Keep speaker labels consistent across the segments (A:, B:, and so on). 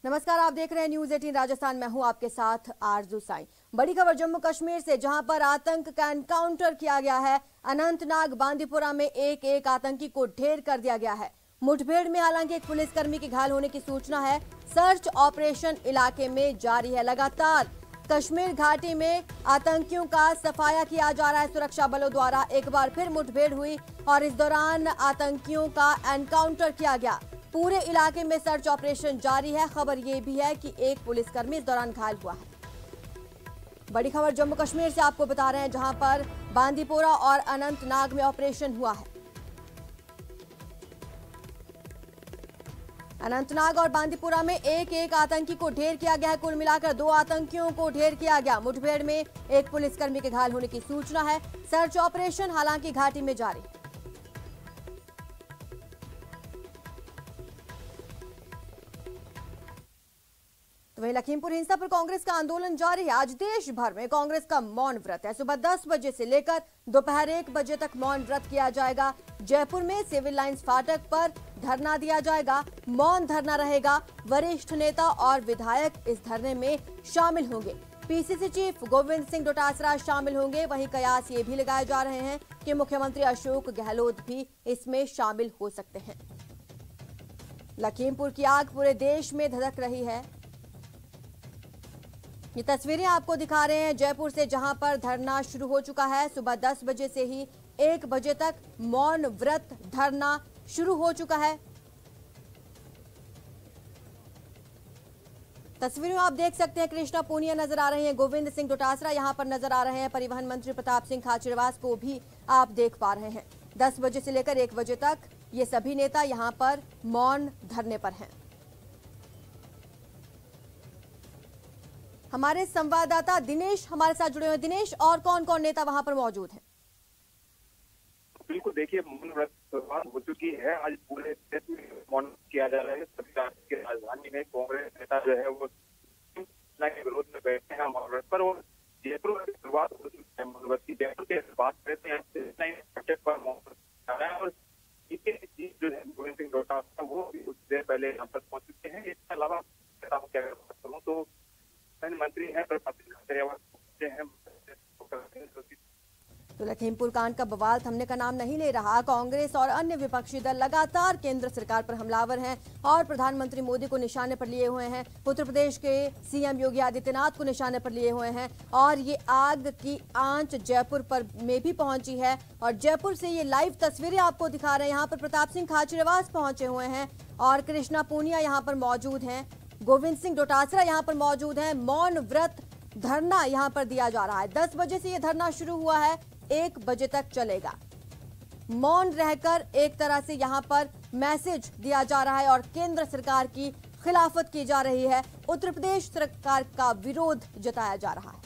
A: नमस्कार, आप देख रहे हैं न्यूज 18 राजस्थान। मैं हूं आपके साथ आरजू साई। बड़ी खबर जम्मू कश्मीर से, जहां पर आतंक का एनकाउंटर किया गया है। अनंतनाग बांदीपुरा में एक आतंकी को ढेर कर दिया गया है। मुठभेड़ में हालांकि एक पुलिसकर्मी के घायल होने की सूचना है। सर्च ऑपरेशन इलाके में जारी है। लगातार कश्मीर घाटी में आतंकियों का सफाया किया जा रहा है। सुरक्षा बलों द्वारा एक बार फिर मुठभेड़ हुई और इस दौरान आतंकियों का एनकाउंटर किया गया। पूरे इलाके में सर्च ऑपरेशन जारी है। खबर यह भी है कि एक पुलिसकर्मी इस दौरान घायल हुआ है। बड़ी खबर जम्मू कश्मीर से आपको बता रहे हैं, जहां पर बांदीपोरा और अनंतनाग में ऑपरेशन हुआ है। अनंतनाग और बांदीपुरा में एक आतंकी को ढेर किया गया है। कुल मिलाकर 2 आतंकियों को ढेर किया गया। मुठभेड़ में एक पुलिसकर्मी के घायल होने की सूचना है। सर्च ऑपरेशन हालांकि घाटी में जारी है। तो वहीं लखीमपुर हिंसा पर कांग्रेस का आंदोलन जारी है। आज देश भर में कांग्रेस का मौन व्रत है। सुबह 10 बजे से लेकर दोपहर 1 बजे तक मौन व्रत किया जाएगा। जयपुर में सिविल लाइंस फाटक पर धरना दिया जाएगा। मौन धरना रहेगा। वरिष्ठ नेता और विधायक इस धरने में शामिल होंगे। पीसीसी चीफ गोविंद सिंह डोटासरा शामिल होंगे। वहीं कयास ये भी लगाए जा रहे हैं कि मुख्यमंत्री अशोक गहलोत भी इसमें शामिल हो सकते हैं। लखीमपुर की आग पूरे देश में धधक रही है। ये तस्वीरें आपको दिखा रहे हैं जयपुर से, जहां पर धरना शुरू हो चुका है। सुबह 10 बजे से ही 1 बजे तक मौन व्रत धरना शुरू हो चुका है। तस्वीरों में आप देख सकते हैं कृष्णा पूनिया नजर आ रही हैं, गोविंद सिंह डोटासरा यहां पर नजर आ रहे हैं, परिवहन मंत्री प्रताप सिंह खाचरियावास को भी आप देख पा रहे हैं। 10 बजे से लेकर 1 बजे तक ये सभी नेता यहां पर मौन धरने पर हैं। हमारे संवाददाता दिनेश हमारे साथ जुड़े हुए। दिनेश, और कौन कौन नेता वहां पर मौजूद हैं?
B: बिल्कुल, देखिए मौन व्रत शुरुआत हो चुकी है। आज पूरे देश में मौन किया जा रहा है। सभी राज्य की राजधानी में कांग्रेस नेता जो है वो के विरोध में बैठे हैं मौन व्रत पर। और जयपुर में शुरुआत हो चुकी है मौन व्रत की। जयपुर के बात करते हैं पर मौन व्रत कर रहा है और जो है गोविंद सिंह डोटासरा वो भी कुछ देर पहले यहाँ पर पहुंच चुके हैं। इसके अलावा बात करूँ तो मंत्री हैं प्रताप सिंह खाचरियावास हैं।
A: तो लखीमपुर कांड का बवाल थमने का नाम नहीं ले रहा। कांग्रेस और अन्य विपक्षी दल लगातार केंद्र सरकार पर हमलावर हैं और प्रधानमंत्री मोदी को निशाने पर लिए हुए हैं। उत्तर प्रदेश के सीएम योगी आदित्यनाथ को निशाने पर लिए हुए हैं और ये आग की आंच जयपुर पर में भी पहुंची है। और जयपुर से ये लाइव तस्वीरें आपको दिखा रहे हैं। यहाँ पर प्रताप सिंह खाचरियावास पहुंचे हुए हैं और कृष्णा पूनिया यहाँ पर मौजूद हैं। गोविंद सिंह डोटासरा यहाँ पर मौजूद हैं। मौन व्रत धरना यहाँ पर दिया जा रहा है। 10 बजे से ये धरना शुरू हुआ है, 1 बजे तक चलेगा। मौन रहकर एक तरह से यहाँ पर मैसेज दिया जा रहा है और केंद्र सरकार की खिलाफत की जा रही है। उत्तर प्रदेश सरकार का विरोध जताया जा रहा है।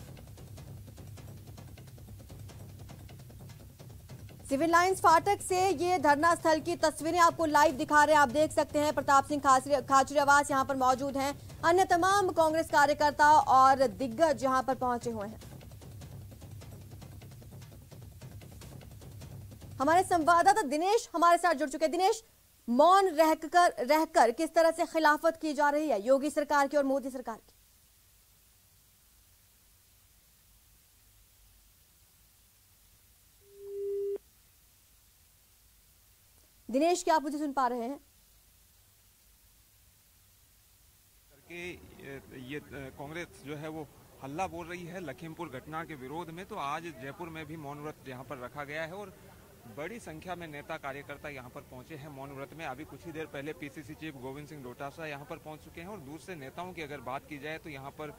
A: सिविल लाइंस फाटक से ये धरना स्थल की तस्वीरें आपको लाइव दिखा रहे हैं। आप देख सकते हैं प्रताप सिंह खाचरियावास यहाँ पर मौजूद हैं। अन्य तमाम कांग्रेस कार्यकर्ता और दिग्गज यहाँ पर पहुंचे हुए हैं। हमारे संवाददाता दिनेश हमारे साथ जुड़ चुके हैं। दिनेश, मौन रहकर किस तरह से खिलाफत की जा रही है योगी सरकार की और मोदी सरकार की? दिनेश, क्या आप मुझे सुन पा रहे हैं?
C: ये कांग्रेस जो है वो हल्ला बोल रही है लखीमपुर घटना के विरोध में। तो आज जयपुर में भी मौन व्रत यहाँ पर रखा गया है और बड़ी संख्या में नेता कार्यकर्ता यहाँ पर पहुंचे हैं मौन व्रत में। अभी कुछ ही देर पहले पीसीसी चीफ गोविंद सिंह डोटासरा यहाँ पर पहुंच चुके हैं। और दूसरे नेताओं की अगर बात की जाए तो यहाँ पर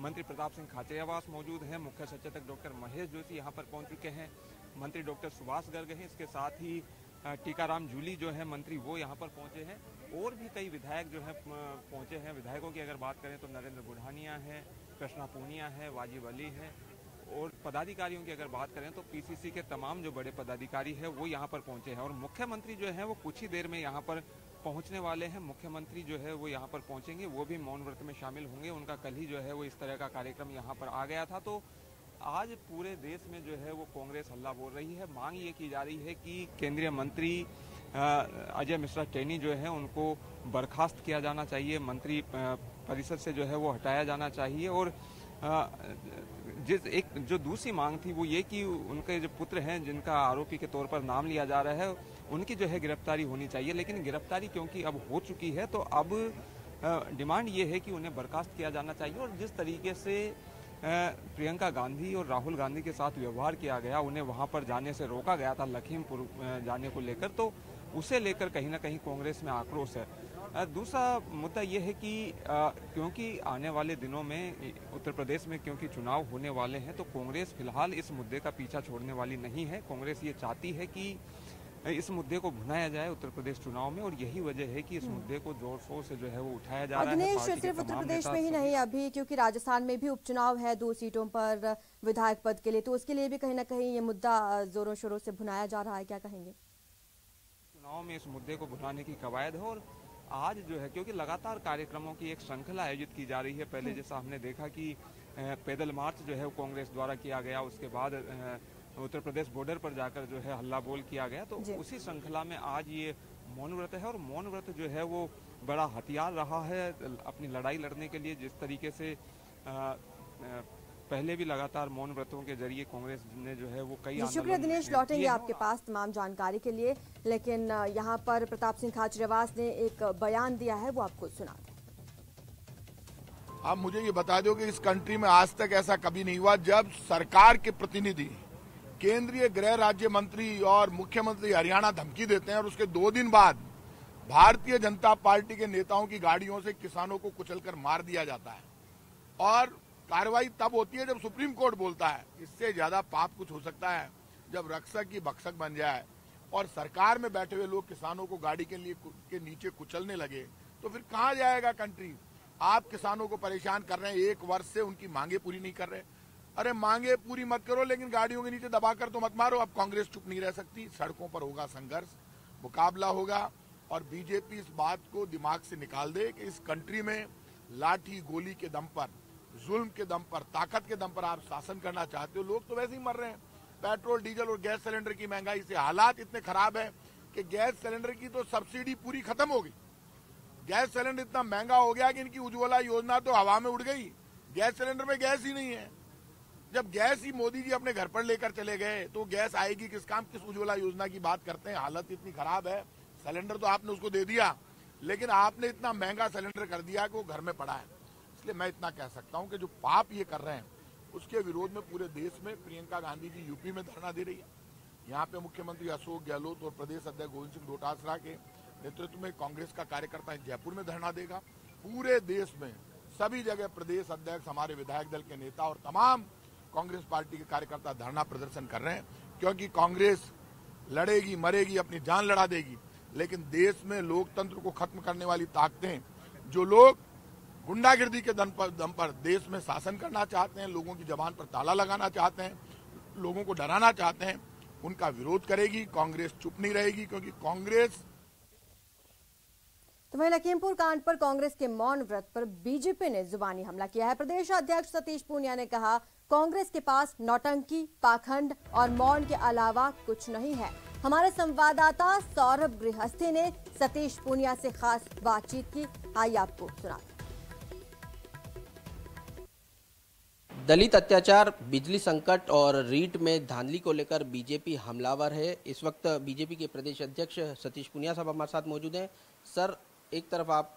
C: मंत्री प्रताप सिंह खाचरियावास मौजूद हैं। मुख्य सचेतक डॉक्टर महेश जोशी यहाँ पर पहुंच चुके हैं। मंत्री डॉक्टर सुभाष गर्ग हैं। इसके साथ ही टीकाराम जूली जो है मंत्री वो यहाँ पर पहुंचे हैं। और भी कई विधायक जो है पहुंचे हैं। विधायकों की अगर बात करें तो नरेंद्र बुढ़ानिया है, कृष्णा पूनिया है, वाजिब अली है। और पदाधिकारियों की अगर बात करें तो पीसीसी के तमाम जो बड़े पदाधिकारी हैं वो यहाँ पर पहुंचे हैं। और मुख्यमंत्री जो है वो कुछ ही देर में यहाँ पर पहुंचने वाले हैं। मुख्यमंत्री जो है वो यहाँ पर पहुंचेंगे, वो भी मौन व्रत में शामिल होंगे। उनका कल ही जो है वो इस तरह का कार्यक्रम यहाँ पर आ गया था। तो आज पूरे देश में जो है वो कांग्रेस हल्ला बोल रही है। मांग ये की जा रही है कि केंद्रीय मंत्री अजय मिश्रा टेनी जो है उनको बर्खास्त किया जाना चाहिए। मंत्री परिषद से जो है वो हटाया जाना चाहिए। और जो दूसरी मांग थी वो ये कि उनके जो पुत्र हैं जिनका आरोपी के तौर पर नाम लिया जा रहा है उनकी जो है गिरफ्तारी होनी चाहिए। लेकिन गिरफ्तारी क्योंकि अब हो चुकी है तो अब डिमांड ये है कि उन्हें बर्खास्त किया जाना चाहिए। और जिस तरीके से प्रियंका गांधी और राहुल गांधी के साथ व्यवहार किया गया, उन्हें वहां पर जाने से रोका गया था लखीमपुर जाने को लेकर, तो उसे लेकर कहीं ना कहीं कांग्रेस में आक्रोश है। दूसरा मुद्दा यह है कि क्योंकि आने वाले दिनों में उत्तर प्रदेश में क्योंकि चुनाव होने वाले हैं तो कांग्रेस फिलहाल इस मुद्दे का पीछा छोड़ने वाली नहीं है। कांग्रेस ये चाहती है कि इस मुद्दे को भुनाया जाए उत्तर प्रदेश चुनाव में, और यही वजह है कि इस मुद्दे को जोर शोर से जो है वो उठाया जा रहा है।
A: दिनेश, सिर्फ उत्तर प्रदेश में ही नहीं, अभी क्योंकि राजस्थान में भी उपचुनाव है 2 सीटों पर विधायक पद के लिए, तो उसके लिए भी कहीं ना कहीं ये मुद्दा जोरों शोरों से भुनाया जा रहा है, क्या कहेंगे?
C: चुनाव में इस मुद्दे को भुनाने की कवायद है और आज जो है क्योंकि लगातार कार्यक्रमों की एक श्रृंखला आयोजित की जा रही है। पहले जैसा हमने देखा कि पैदल मार्च जो है वो कांग्रेस द्वारा किया गया, उसके बाद उत्तर प्रदेश बॉर्डर पर जाकर जो है हल्ला बोल किया गया, तो उसी श्रृंखला में आज ये मौन व्रत है। और मौन व्रत जो है वो बड़ा हथियार रहा है अपनी लड़ाई लड़ने के लिए। जिस तरीके से पहले भी लगातार मौन व्रतों के जरिए कांग्रेस ने जो है वो कई
A: शुक्रिया दिनेश, लौटेंगे आपके पास तमाम जानकारी के लिए। लेकिन यहाँ पर प्रताप सिंह खाचरियावास ने एक बयान दिया है, वो आपको सुना दें।
D: आप मुझे ये बता दो कि इस कंट्री में आज तक ऐसा कभी नहीं हुआ जब सरकार के प्रतिनिधि, केंद्रीय गृह राज्य मंत्री और मुख्यमंत्री हरियाणा धमकी देते हैं और उसके 2 दिन बाद भारतीय जनता पार्टी के नेताओं की गाड़ियों से किसानों को कुचलकर मार दिया जाता है। और कार्रवाई तब होती है जब सुप्रीम कोर्ट बोलता है। इससे ज्यादा पाप कुछ हो सकता है जब रक्षक की भक्षक बन जाए और सरकार में बैठे हुए लोग किसानों को गाड़ी के नीचे कुचलने लगे, तो फिर कहां जाएगा कंट्री? आप किसानों को परेशान कर रहे हैं, 1 वर्ष से उनकी मांगे पूरी नहीं कर रहे। अरे मांगे पूरी मत करो लेकिन गाड़ियों के नीचे दबाकर तो मत मारो। अब कांग्रेस चुप नहीं रह सकती, सड़कों पर होगा संघर्ष, मुकाबला होगा। और बीजेपी इस बात को दिमाग से निकाल दे कि इस कंट्री में लाठी गोली के दम पर, जुल्म के दम पर, ताकत के दम पर आप शासन करना चाहते हो। लोग तो वैसे ही मर रहे हैं। पेट्रोल डीजल और गैस सिलेंडर की महंगाई से हालात इतने खराब है कि गैस सिलेंडर की तो सब्सिडी पूरी खत्म हो गई। गैस सिलेंडर इतना महंगा हो गया कि इनकी उज्ज्वला योजना तो हवा में उड़ गई। गैस सिलेंडर में गैस ही नहीं है। जब गैस ही मोदी जी अपने घर पर लेकर चले गए तो गैस आएगी किस काम? किस उज्ज्वला योजना की बात करते हैं? हालत इतनी खराब है। सिलेंडर तो आपने उसको दे दिया, लेकिन आपने इतना महंगा सिलेंडर कर दिया कि वो घर में पड़ा है। इसलिए मैं इतना कह सकता हूं कि जो पाप ये कर रहे हैं उसके विरोध में पूरे देश में प्रियंका गांधी जी यूपी में धरना दे रही है। यहाँ पे मुख्यमंत्री अशोक गहलोत और प्रदेश अध्यक्ष गोविंद सिंह डोटासरा के नेतृत्व में कांग्रेस का कार्यकर्ता जयपुर में धरना देगा। पूरे देश में सभी जगह प्रदेश अध्यक्ष, हमारे विधायक दल के नेता और तमाम कांग्रेस पार्टी के कार्यकर्ता धरना प्रदर्शन कर रहे हैं, क्योंकि कांग्रेस लड़ेगी, मरेगी, अपनी जान लड़ा देगी। लेकिन देश में लोकतंत्र को खत्म करने वाली ताकतें, जो लोग गुंडागिर्दी के दम पर देश में शासन करना चाहते हैं, लोगों की जबान पर ताला लगाना चाहते हैं, लोगों को डराना चाहते हैं, उनका विरोध करेगी। कांग्रेस चुप नहीं रहेगी, क्योंकि कांग्रेस।
A: तो वहीं लखीमपुर कांड पर कांग्रेस के मौन व्रत पर बीजेपी ने जुबानी हमला किया है। प्रदेश अध्यक्ष सतीश पूनिया ने कहा, कांग्रेस के पास नौटंकी, पाखंड और मौन के अलावा कुछ नहीं है। हमारे संवाददाता सौरभ गृहस्थी ने सतीश पूनिया से खास बातचीत की, आइए आपको सुनाते हैं।
E: दलित अत्याचार, बिजली संकट और रीट में धांधली को लेकर बीजेपी हमलावर है। इस वक्त बीजेपी के प्रदेश अध्यक्ष सतीश पूनिया साहब हमारे साथ मौजूद हैं। सर, एक तरफ आप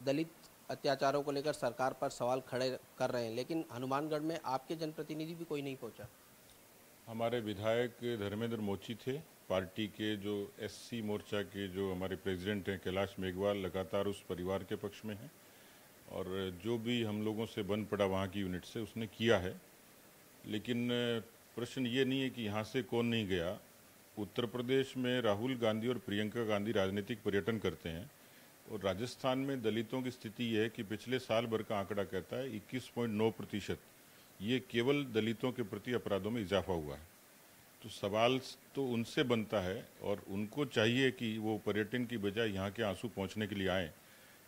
E: दलित अत्याचारों को लेकर सरकार पर सवाल खड़े कर रहे हैं, लेकिन हनुमानगढ़ में आपके जनप्रतिनिधि भी कोई नहीं पहुंचा।
F: हमारे विधायक धर्मेंद्र मोची थे, पार्टी के जो एससी मोर्चा के जो हमारे प्रेसिडेंट हैं कैलाश मेघवाल, लगातार उस परिवार के पक्ष में हैं और जो भी हम लोगों से बन पड़ा वहाँ की यूनिट से उसने किया है। लेकिन प्रश्न ये नहीं है कि यहाँ से कौन नहीं गया। उत्तर प्रदेश में राहुल गांधी और प्रियंका गांधी राजनीतिक पर्यटन करते हैं और राजस्थान में दलितों की स्थिति यह है कि पिछले साल भर का आंकड़ा कहता है 21.9% ये केवल दलितों के प्रति अपराधों में इजाफा हुआ है। तो सवाल तो उनसे बनता है और उनको चाहिए कि वो पर्यटन की बजाय यहाँ के आंसू पहुँचने के लिए आएँ,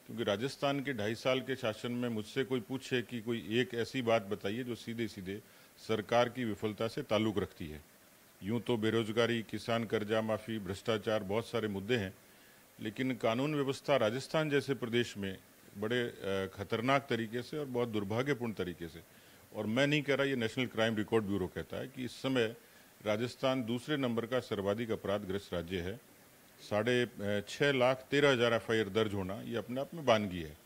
F: क्योंकि राजस्थान के 2.5 साल के शासन में मुझसे कोई पूछे कि कोई एक ऐसी बात बताइए जो सीधे सीधे सरकार की विफलता से ताल्लुक़ रखती है। यूं तो बेरोजगारी, किसान कर्जा माफ़ी, भ्रष्टाचार, बहुत सारे मुद्दे हैं, लेकिन कानून व्यवस्था राजस्थान जैसे प्रदेश में बड़े खतरनाक तरीके से और बहुत दुर्भाग्यपूर्ण तरीके से, और मैं नहीं कह रहा, ये नेशनल क्राइम रिकॉर्ड ब्यूरो कहता है कि इस समय राजस्थान दूसरे नंबर का सर्वाधिक अपराधग्रस्त राज्य है। 6,13,000 FIR दर्ज होना ये अपने आप में वानगी है।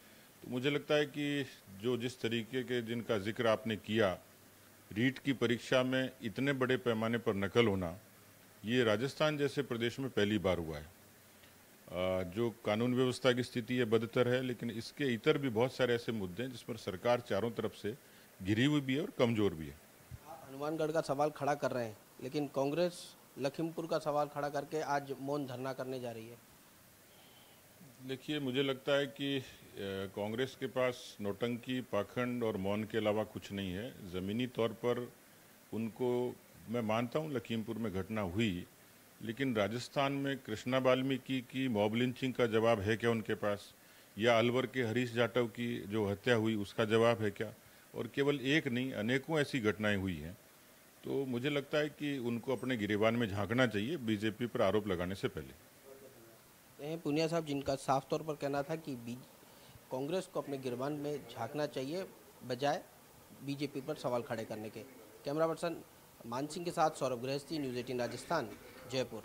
F: तो मुझे लगता है कि जिस तरीके के जिनका जिक्र आपने किया, रीट की परीक्षा में इतने बड़े पैमाने पर नकल होना, ये राजस्थान जैसे प्रदेश में पहली बार हुआ है। जो कानून व्यवस्था की स्थिति है बदतर है, लेकिन इसके इतर भी बहुत सारे ऐसे मुद्दे हैं जिस पर सरकार चारों तरफ से घिरी हुई भी है और कमजोर भी है।
E: हनुमानगढ़ का सवाल खड़ा कर रहे हैं, लेकिन कांग्रेस लखीमपुर का सवाल खड़ा करके आज मौन धरना करने जा रही है।
F: देखिए, मुझे लगता है कि कांग्रेस के पास नौटंकी, पाखंड और मौन के अलावा कुछ नहीं है। ज़मीनी तौर पर उनको मैं मानता हूँ लखीमपुर में घटना हुई, लेकिन राजस्थान में कृष्णा वाल्मीकि की मॉब लिंचिंग का जवाब है क्या उनके पास, या अलवर के हरीश जाटव की जो हत्या हुई उसका जवाब है क्या? और केवल एक नहीं, अनेकों ऐसी घटनाएं हुई हैं। तो मुझे लगता है कि उनको अपने गिरेबान में झांकना चाहिए बीजेपी पर आरोप लगाने से पहले।
E: पुनिया साहब, जिनका साफ तौर पर कहना था कि कांग्रेस को अपने गिरेबान में झांकना चाहिए बजाय बीजेपी पर सवाल खड़े करने के। कैमरा पर्सन मान सिंह के साथ सौरभ गृहस्थी, न्यूज़ 18 राजस्थान, जयपुर।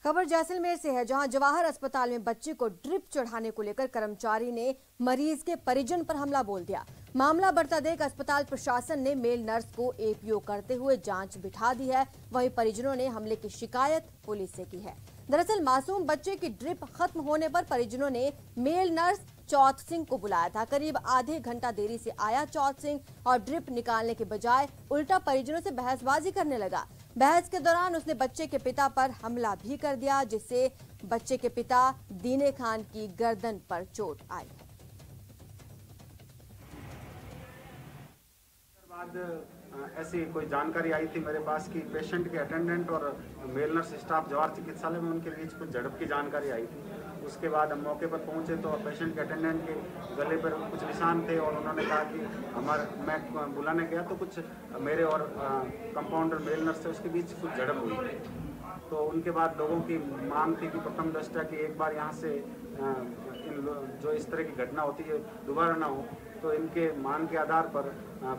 A: खबर जैसलमेर से है, जहां जवाहर अस्पताल में बच्चे को ड्रिप चढ़ाने को लेकर कर्मचारी ने मरीज के परिजन पर हमला बोल दिया। मामला बढ़ता देख अस्पताल प्रशासन ने मेल नर्स को एपीओ करते हुए जांच बिठा दी है। वहीं परिजनों ने हमले की शिकायत पुलिस से की है। दरअसल मासूम बच्चे की ड्रिप खत्म होने पर परिजनों ने मेल नर्स चौथ सिंह को बुलाया था। करीब आधे घंटा देरी से आया चौथ सिंह और ड्रिप निकालने के बजाय उल्टा परिजनों से बहसबाजी करने लगा। बहस के दौरान उसने बच्चे के पिता पर हमला भी कर दिया, जिससे बच्चे के पिता दीने खान की गर्दन पर चोट आई।
G: ऐसी कोई जानकारी आई थी मेरे पास कि पेशेंट के अटेंडेंट और मेल नर्स स्टाफ जवाहर चिकित्सालय में उनके बीच कुछ झड़प की जानकारी आई थी। उसके बाद हम मौके पर पहुंचे तो पेशेंट के अटेंडेंट के गले पर कुछ निशान थे और उन्होंने कहा कि मैं बुलाने गया तो कुछ मेरे और कंपाउंडर मेल नर्स से उसके बीच कुछ झड़प हुई। तो उनके बाद लोगों की मांग थी कि प्रथम दृष्टया कि एक बार यहाँ से जो इस तरह की घटना होती है दोबारा ना हो। तो इनके मांग के आधार पर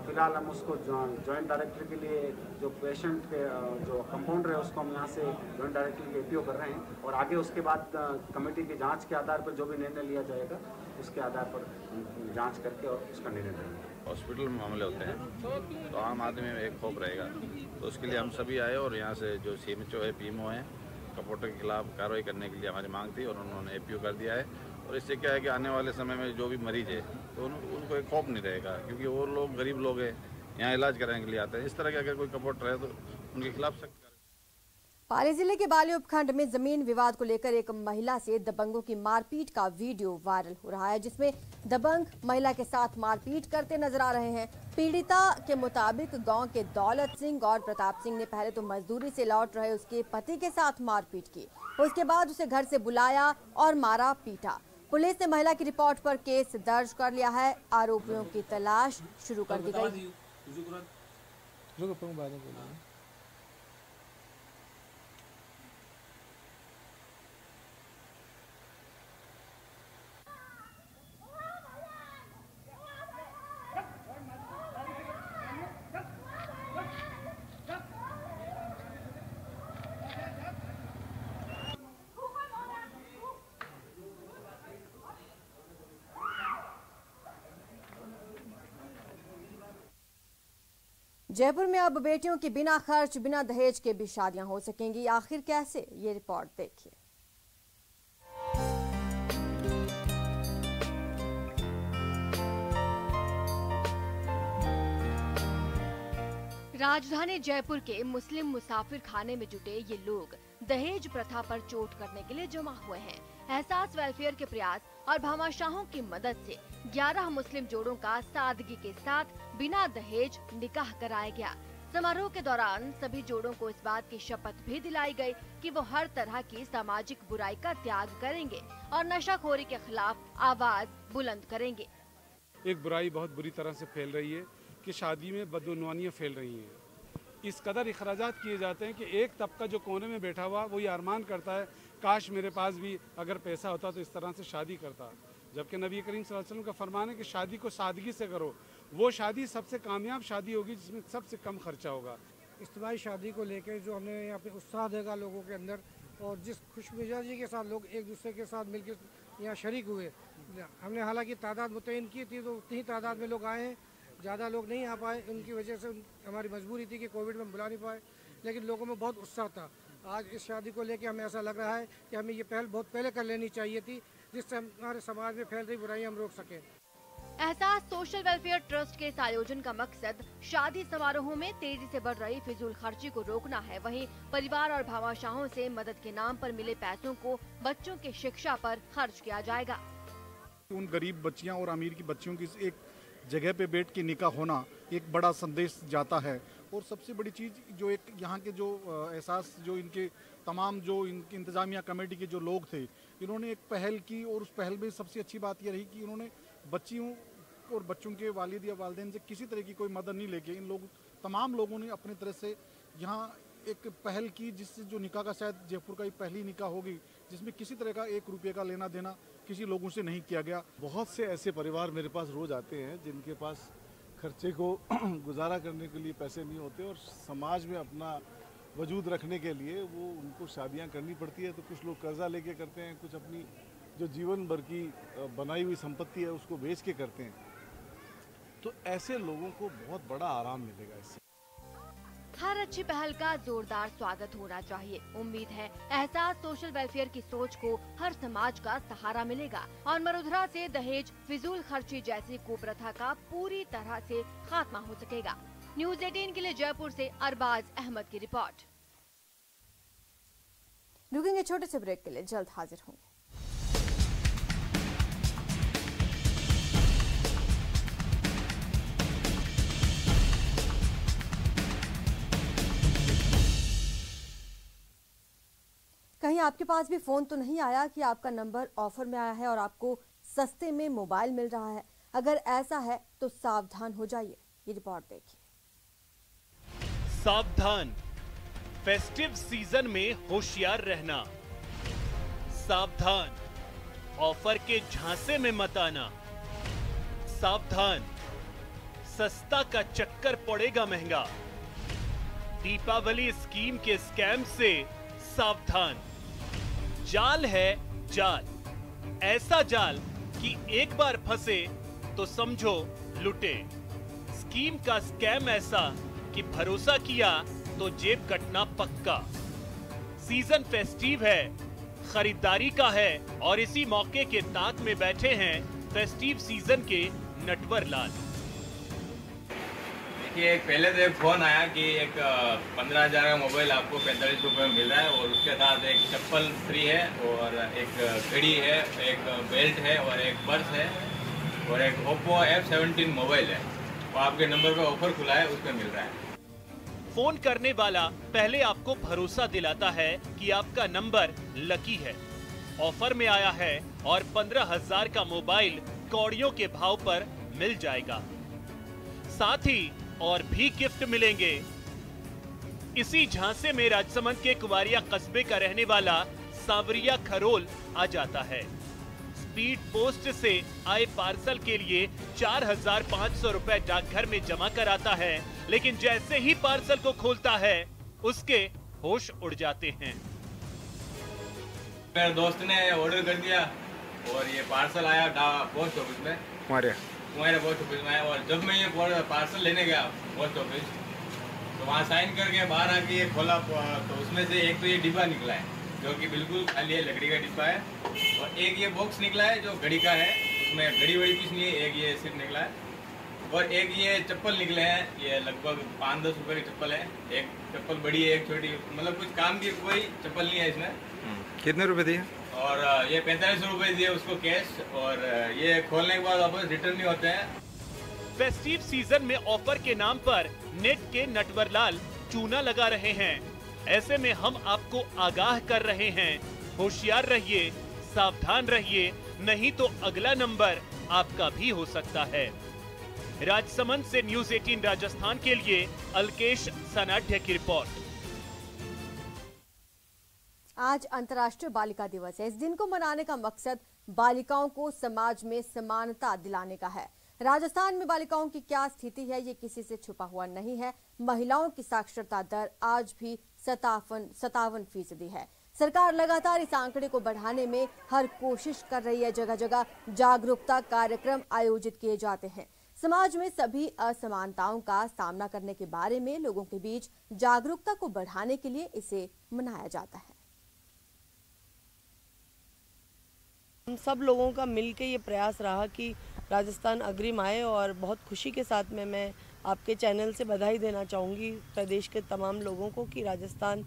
G: फिलहाल हम उसको जॉइंट डायरेक्टर के लिए जो पेशेंट के जो कंपाउंडर है उसको हम यहाँ से जॉइंट डायरेक्टर के लिए एपीओ कर रहे हैं और आगे उसके बाद कमेटी की जांच के आधार पर जो भी निर्णय लिया जाएगा उसके आधार पर जांच करके और उसका निर्णय लेंगे।
H: हॉस्पिटल में मामले होते हैं तो आम आदमी में एक खौफ रहेगा, तो उसके लिए हम सभी आए और यहाँ से जो CMHO है, PMO है, कपोटर के खिलाफ कार्रवाई करने के लिए हमारी मांग थी और उन्होंने एपीओ कर दिया है। और इससे क्या है कि आने वाले समय में जो भी मरीज है तो उनको एक खौफ नहीं रहेगा, क्योंकि वो लोग गरीब लोग हैं, यहाँ इलाज कराने के लिए आते हैं। इस तरह के अगर कोई कपोटर है तो उनके खिलाफ सख्त।
A: पाली जिले के बाली उपखंड में जमीन विवाद को लेकर एक महिला से दबंगों की मारपीट का वीडियो वायरल हो रहा है, जिसमें दबंग महिला के साथ मारपीट करते नजर आ रहे हैं। पीड़िता के मुताबिक गांव के दौलत सिंह और प्रताप सिंह ने पहले तो मजदूरी से लौट रहे उसके पति के साथ मारपीट की, उसके बाद उसे घर से बुलाया और मारा पीटा। पुलिस ने महिला की रिपोर्ट पर केस दर्ज कर लिया है। आरोपियों की तलाश शुरू कर दी गई। जयपुर में अब बेटियों की बिना खर्च, बिना दहेज के भी शादियां हो सकेंगी। आखिर कैसे, ये रिपोर्ट देखिए। राजधानी जयपुर के मुस्लिम मुसाफिर खाने में जुटे ये लोग दहेज प्रथा पर चोट करने के लिए जमा हुए हैं। एहसास वेलफेयर के प्रयास और भामाशाहों की मदद से 11 मुस्लिम जोड़ों का सादगी के साथ बिना दहेज निकाह कराया गया। समारोह के दौरान सभी जोड़ों को इस बात की शपथ भी दिलाई गई कि वो हर तरह की सामाजिक बुराई का त्याग करेंगे और नशाखोरी के खिलाफ आवाज बुलंद करेंगे।
I: एक बुराई बहुत बुरी तरह से फैल रही है कि शादी में बदउनवानियां फैल रही हैं। इस कदर इखराजात किए जाते हैं कि एक तबका जो कोने में बैठा हुआ वो ये अरमान करता है काश मेरे पास भी अगर पैसा होता तो इस तरह से शादी करता। जबकि नबी करीम सल्लल्लाहु अलैहि वसल्लम का फरमान है कि शादी को सादगी से करो, वो शादी सबसे कामयाब शादी होगी जिसमें सबसे कम खर्चा होगा।
J: इज्तिमाई शादी को लेकर जो हमने यहाँ पे उत्साह देगा लोगों के अंदर, और जिस खुशमिजाजी के साथ लोग एक दूसरे के साथ मिलकर यहाँ शरीक हुए, हमने हालांकि तादाद मुतय्यन की थी तो उतनी तादाद में लोग आए हैं, ज़्यादा लोग नहीं आ पाए, उनकी वजह से हमारी मजबूरी थी कि कोविड में बुला नहीं पाए, लेकिन लोगों में बहुत उत्साह था। आज इस शादी को लेकर हमें ऐसा लग रहा है कि हमें ये पहल बहुत पहले कर लेनी चाहिए थी, जिससे हमारे समाज में फैल रही बुराइयां हम रोक सकें।
A: एहसास सोशल वेलफेयर ट्रस्ट के इस आयोजन का मकसद शादी समारोहों में तेजी से बढ़ रही फिजूल खर्ची को रोकना है। वहीं परिवार और भामाशाहों से मदद के नाम पर मिले पैसों को बच्चों की शिक्षा पर खर्च किया जाएगा।
K: उन गरीब बच्चियां और अमीर की बच्चियों की एक जगह पे बैठ के निकाह होना एक बड़ा संदेश जाता है। और सबसे बड़ी चीज़ जो एक यहाँ के जो एहसास जो इनके तमाम जो इनकी इंतजामिया कमेटी के जो लोग थे, इन्होंने एक पहल की, और उस पहल में सबसे अच्छी बात यह रही कि इन्होंने बच्चियों और बच्चों के वालिद या वालिदैन से किसी तरह की कोई मदद नहीं लेके तमाम लोगों ने अपनी तरह से यहाँ एक पहल की, जिससे जो निकाह का शायद जयपुर का ही पहली निकाह होगी जिसमें किसी तरह का 1 रुपये का लेना देना किसी लोगों से नहीं किया गया।
L: बहुत से ऐसे परिवार मेरे पास रोज आते हैं जिनके पास खर्चे को गुजारा करने के लिए पैसे नहीं होते, और समाज में अपना वजूद रखने के लिए वो उनको शादियां करनी पड़ती है। तो कुछ लोग कर्जा लेके करते हैं, कुछ अपनी जो जीवन भर की बनाई हुई संपत्ति है उसको बेच के करते हैं। तो ऐसे लोगों को बहुत बड़ा आराम मिलेगा इससे।
A: हर अच्छी पहल का जोरदार स्वागत होना चाहिए। उम्मीद है एहसास सोशल वेलफेयर की सोच को हर समाज का सहारा मिलेगा और मरुधरा से दहेज, फिजूल खर्ची जैसी कुप्रथा का पूरी तरह से खात्मा हो सकेगा। न्यूज़ 18 के लिए जयपुर से अरबाज अहमद की रिपोर्ट। रुकेंगे छोटे से ब्रेक के लिए, जल्द हाजिर होंगे। कहीं आपके पास भी फोन तो नहीं आया कि आपका नंबर ऑफर में आया है और आपको सस्ते में मोबाइल मिल रहा है? अगर ऐसा है तो सावधान हो जाइए। ये रिपोर्ट देखिए।
M: सावधान, फेस्टिव सीजन में होशियार रहना। सावधान, ऑफर के झांसे में मत आना। सावधान, सस्ता का चक्कर पड़ेगा महंगा। दीपावली स्कीम के स्कैम से सावधान। जाल है जाल, ऐसा जाल कि एक बार फंसे तो समझो लुटे। स्कीम का स्कैम ऐसा कि भरोसा किया तो जेब कटना पक्का। सीजन फेस्टिव है, खरीदारी का है, और इसी मौके के ताक में बैठे हैं फेस्टिव सीजन के नटवर लाल।
N: देखिए, पहले तो एक फोन आया कि एक 15,000 का मोबाइल आपको 45 रुपये में मिल रहा है, और उसके साथ एक चप्पल फ्री है, और एक घड़ी है, एक बेल्ट है, और एक पर्स है, और एक ओप्पो F17 मोबाइल है। वो आपके नंबर पे ऑफर खुला है, उस पर मिल रहा है।
M: फोन करने वाला पहले आपको भरोसा दिलाता है कि आपका नंबर लकी है, ऑफर में आया है और 15,000 का मोबाइल कौड़ियों के भाव पर मिल जाएगा। साथ ही और भी गिफ्ट मिलेंगे। इसी झांसे में राजसमंद के कुवारिया कस्बे का रहने वाला सांवरिया खरोल आ जाता है। स्पीड पोस्ट से आए पार्सल के लिए 4,500 रुपए डाकघर में जमा कराता है, लेकिन जैसे ही पार्सल को खोलता है उसके होश उड़ जाते हैं।
N: मेरे दोस्त ने ऑर्डर कर दिया और ये पार्सल आया पोस्ट ऑफिस में, तुम्हारे पोस्ट ऑफिस में। और जब मैं ये पार्सल लेने गया पोस्ट ऑफिस, तो वहाँ साइन करके बाहर आके ये खोला, तो उसमें से एक तो ये डिब्बा निकला है जो कि बिल्कुल खाली है, लकड़ी का डिब्बा है, और एक ये बॉक्स निकला है जो घड़ी का है, उसमें घड़ी वड़ी कुछ नहीं है, एक ये सिर्फ निकला है, और एक ये चप्पल निकले हैं, ये लगभग 5-10 रुपए की चप्पल है। एक चप्पल बड़ी है, एक छोटी, मतलब कुछ काम की कोई चप्पल नहीं है इसमें।
O: कितने रुपए दिए?
N: और ये 45 रुपए दिए उसको कैश, और ये खोलने के बाद वापस रिटर्न नहीं होते हैं।
M: फेस्टिव सीजन में ऑफर के नाम पर नेट के नटवरलाल चूना लगा रहे हैं। ऐसे में हम आपको आगाह कर रहे हैं, होशियार रहिए, सावधान रहिए, नहीं तो अगला नंबर आपका भी हो सकता है। राजसमंद से न्यूज़ 18 राजस्थान के लिए अलकेश सनाढ्य की रिपोर्ट।
A: आज अंतर्राष्ट्रीय बालिका दिवस है। इस दिन को मनाने का मकसद बालिकाओं को समाज में समानता दिलाने का है। राजस्थान में बालिकाओं की क्या स्थिति है, ये किसी से छुपा हुआ नहीं है। महिलाओं की साक्षरता दर आज भी 57% है। सरकार लगातार इस आंकड़े को बढ़ाने में हर कोशिश कर रही है। जगह जगह जागरूकता कार्यक्रम आयोजित किए जाते हैं। समाज में सभी असमानताओं का सामना करने के बारे में लोगों के बीच जागरूकता को बढ़ाने के लिए इसे मनाया जाता है।
O: हम सब लोगों का मिलके ये प्रयास रहा कि राजस्थान अग्रिम आए और बहुत खुशी के साथ में मैं आपके चैनल से बधाई देना चाहूँगी प्रदेश के तमाम लोगों को कि राजस्थान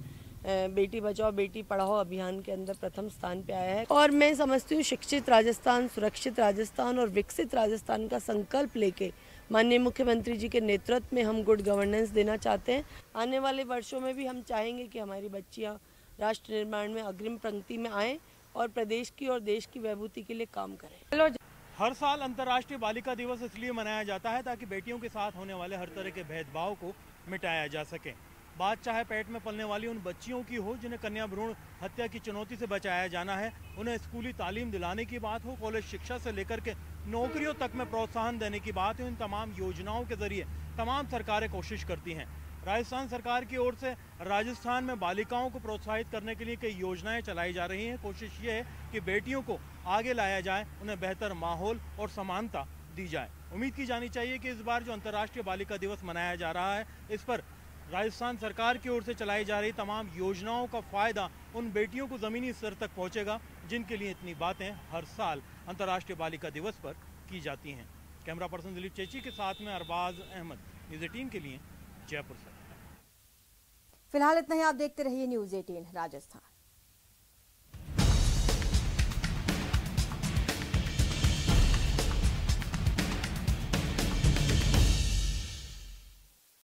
O: बेटी बचाओ बेटी पढ़ाओ अभियान के अंदर प्रथम स्थान पे आया है। और मैं समझती हूँ शिक्षित राजस्थान, सुरक्षित राजस्थान और विकसित राजस्थान का संकल्प लेके माननीय मुख्यमंत्री जी के नेतृत्व में हम गुड गवर्नेंस देना चाहते हैं। आने वाले वर्षों में भी हम चाहेंगे कि हमारी बच्चियाँ राष्ट्र निर्माण में अग्रिम पंक्ति में आएँ और प्रदेश की और देश की विभूति के लिए काम करें।
P: हर साल अंतर्राष्ट्रीय बालिका दिवस इसलिए मनाया जाता है ताकि बेटियों के साथ होने वाले हर तरह के भेदभाव को मिटाया जा सके। बात चाहे पेट में पलने वाली उन बच्चियों की हो जिन्हें कन्या भ्रूण हत्या की चुनौती से बचाया जाना है, उन्हें स्कूली तालीम दिलाने की बात हो, कॉलेज शिक्षा से लेकर के नौकरियों तक में प्रोत्साहन देने की बात है। इन तमाम योजनाओं के जरिए तमाम सरकारें कोशिश करती हैं। राजस्थान सरकार की ओर से राजस्थान में बालिकाओं को प्रोत्साहित करने के लिए कई योजनाएं चलाई जा रही हैं। कोशिश ये है कि बेटियों को आगे लाया जाए, उन्हें बेहतर माहौल और समानता दी जाए। उम्मीद की जानी चाहिए कि इस बार जो अंतर्राष्ट्रीय बालिका दिवस मनाया जा रहा है, इस पर राजस्थान सरकार की ओर से चलाई जा रही तमाम योजनाओं का फायदा उन बेटियों को जमीनी स्तर तक पहुंचेगा जिनके लिए इतनी बातें हर साल अंतर्राष्ट्रीय बालिका दिवस पर की जाती हैं। कैमरा पर्सन दिलीप चेची के साथ में अरबाज अहमद, न्यूज़ 18 के लिए जयपुर से।
A: फिलहाल इतना ही। आप देखते रहिए न्यूज़ 18 राजस्थान।